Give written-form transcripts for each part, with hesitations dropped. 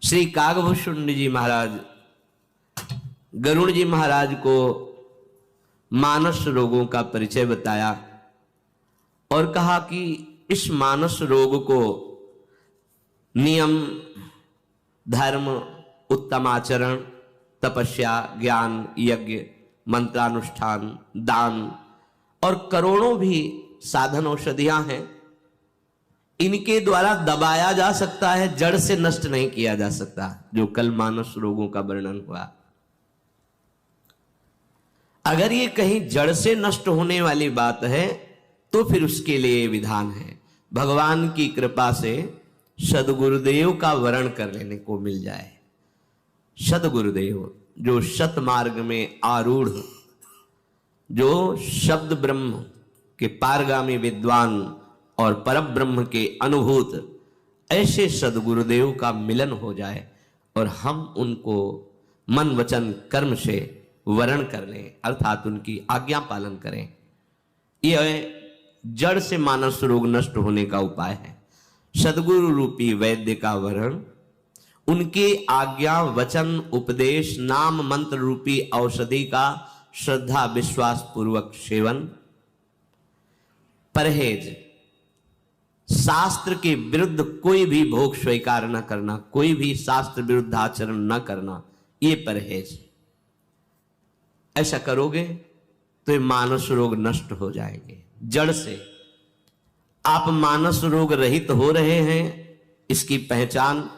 श्री कागभूषुंड जी महाराज गरुड़ जी महाराज को मानस रोगों का परिचय बताया और कहा कि इस मानस रोग को नियम, धर्म, उत्तम आचरण, तपस्या, ज्ञान, यज्ञ, मंत्रानुष्ठान, दान और करोड़ों भी साधन औषधियां हैं, इनके द्वारा दबाया जा सकता है, जड़ से नष्ट नहीं किया जा सकता। जो कल मानस रोगों का वर्णन हुआ, अगर ये कहीं जड़ से नष्ट होने वाली बात है तो फिर उसके लिए विधान है। भगवान की कृपा से सदगुरुदेव का वरण कर लेने को मिल जाए। सदगुरुदेव जो शत मार्ग में आरूढ़, जो शब्द ब्रह्म के पारगामी विद्वान और परब्रह्म के अनुभूत, ऐसे सदगुरुदेव का मिलन हो जाए और हम उनको मन वचन कर्म से वरण कर लें, अर्थात उनकी आज्ञा पालन करें। यह जड़ से मानस रोग नष्ट होने का उपाय है। सदगुरु रूपी वैद्य का वरण, उनके आज्ञा वचन उपदेश नाम मंत्र रूपी औषधि का श्रद्धा विश्वास पूर्वक सेवन, परहेज, शास्त्र के विरुद्ध कोई भी भोग स्वीकार न करना, कोई भी शास्त्र विरुद्ध आचरण न करना, ये परहेज। ऐसा करोगे तो ये मानस रोग नष्ट हो जाएंगे जड़ से। आप मानस रोग रहित हो रहे हैं, इसकी पहचान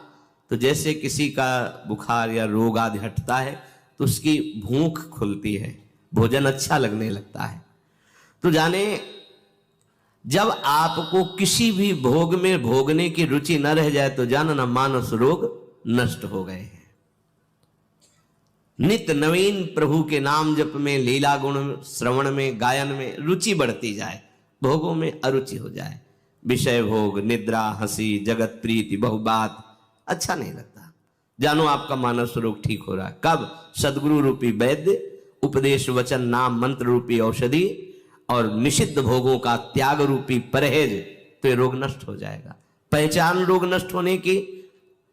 तो जैसे किसी का बुखार या रोग आदि हटता है तो उसकी भूख खुलती है, भोजन अच्छा लगने लगता है। तो जाने जब आपको किसी भी भोग में भोगने की रुचि न रह जाए तो जानना मानस रोग नष्ट हो गए हैं। नित्य नवीन प्रभु के नाम जप में, लीला गुण श्रवण में, गायन में रुचि बढ़ती जाए, भोगों में अरुचि हो जाए। विषय भोग, निद्रा, हंसी, जगत प्रीति, बहुबात अच्छा नहीं लगता। जानो आपका मानस रोग ठीक हो रहा है। कब? सदगुरु रूपी वैद्य, उपदेश वचन नाम मंत्र रूपी औषधि और निषिद्ध भोगों का त्याग रूपी परहेज, तो ये रोग नष्ट हो जाएगा। पहचान रोग नष्ट होने की,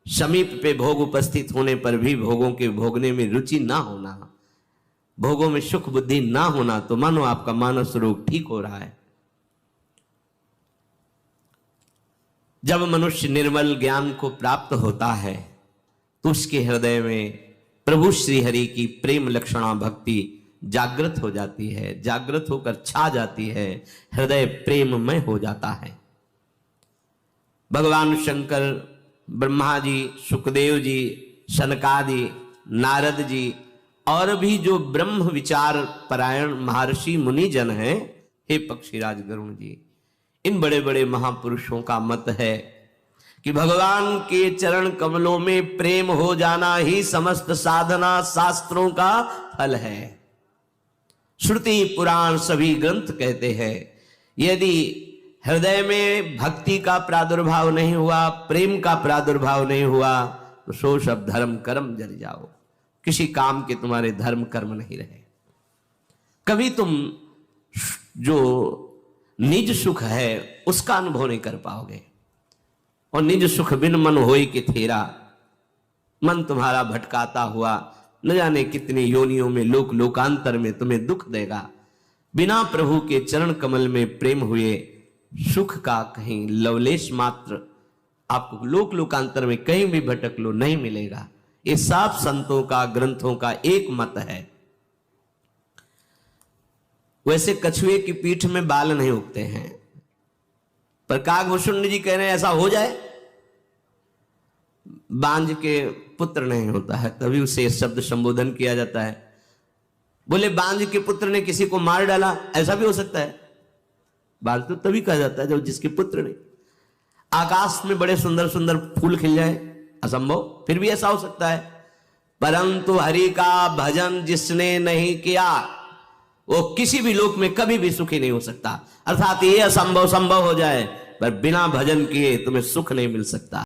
समीप पे भोग उपस्थित होने पर भी भोगों के भोगने में रुचि ना होना, भोगों में सुख बुद्धि ना होना, तो मानो आपका मानस रोग ठीक हो रहा है। जब मनुष्य निर्मल ज्ञान को प्राप्त होता है तो उसके हृदय में प्रभु श्री हरि की प्रेम लक्षणा भक्ति जागृत हो जाती है, जागृत होकर छा जाती है, हृदय प्रेममय हो जाता है। भगवान शंकर, ब्रह्मा जी, सुखदेव जी, सनकादि, नारद जी और भी जो ब्रह्म विचार परायण महर्षि मुनिजन हैं, हे पक्षीराज गरुण जी, इन बड़े बड़े महापुरुषों का मत है कि भगवान के चरण कमलों में प्रेम हो जाना ही समस्त साधना शास्त्रों का फल है। श्रुति पुराण सभी ग्रंथ कहते हैं, यदि हृदय में भक्ति का प्रादुर्भाव नहीं हुआ, प्रेम का प्रादुर्भाव नहीं हुआ, तो सो सब धर्म कर्म जल जाओ, किसी काम के तुम्हारे धर्म कर्म नहीं रहे। कभी तुम जो निज सुख है उसका अनुभव नहीं कर पाओगे। और निज सुख बिन मन होई के थेरा, मन तुम्हारा भटकाता हुआ न जाने कितनी योनियों में लोक लोकांतर में तुम्हें दुख देगा। बिना प्रभु के चरण कमल में प्रेम हुए सुख का कहीं लवलेश मात्र आपको लोक लोकांतर में कहीं भी भटक लो नहीं मिलेगा। ये सब संतों का, ग्रंथों का एक मत है। वैसे कछुए की पीठ में बाल नहीं उगते हैं, पर कागभूषुंड जी कह रहे हैं ऐसा हो जाए, बांझ के पुत्र नहीं होता है, तभी उसे शब्द संबोधन किया जाता है। बोले बांझ के पुत्र ने किसी को मार डाला, ऐसा भी हो सकता है? बांझ तो तभी कहा जाता है जब जिसके पुत्र नहीं। आकाश में बड़े सुंदर सुंदर फूल खिल जाए, असंभव, फिर भी ऐसा हो सकता है। परंतु हरि का भजन जिसने नहीं किया वो किसी भी लोक में कभी भी सुखी नहीं हो सकता। अर्थात ये असंभव संभव हो जाए, पर बिना भजन किए तुम्हें सुख नहीं मिल सकता।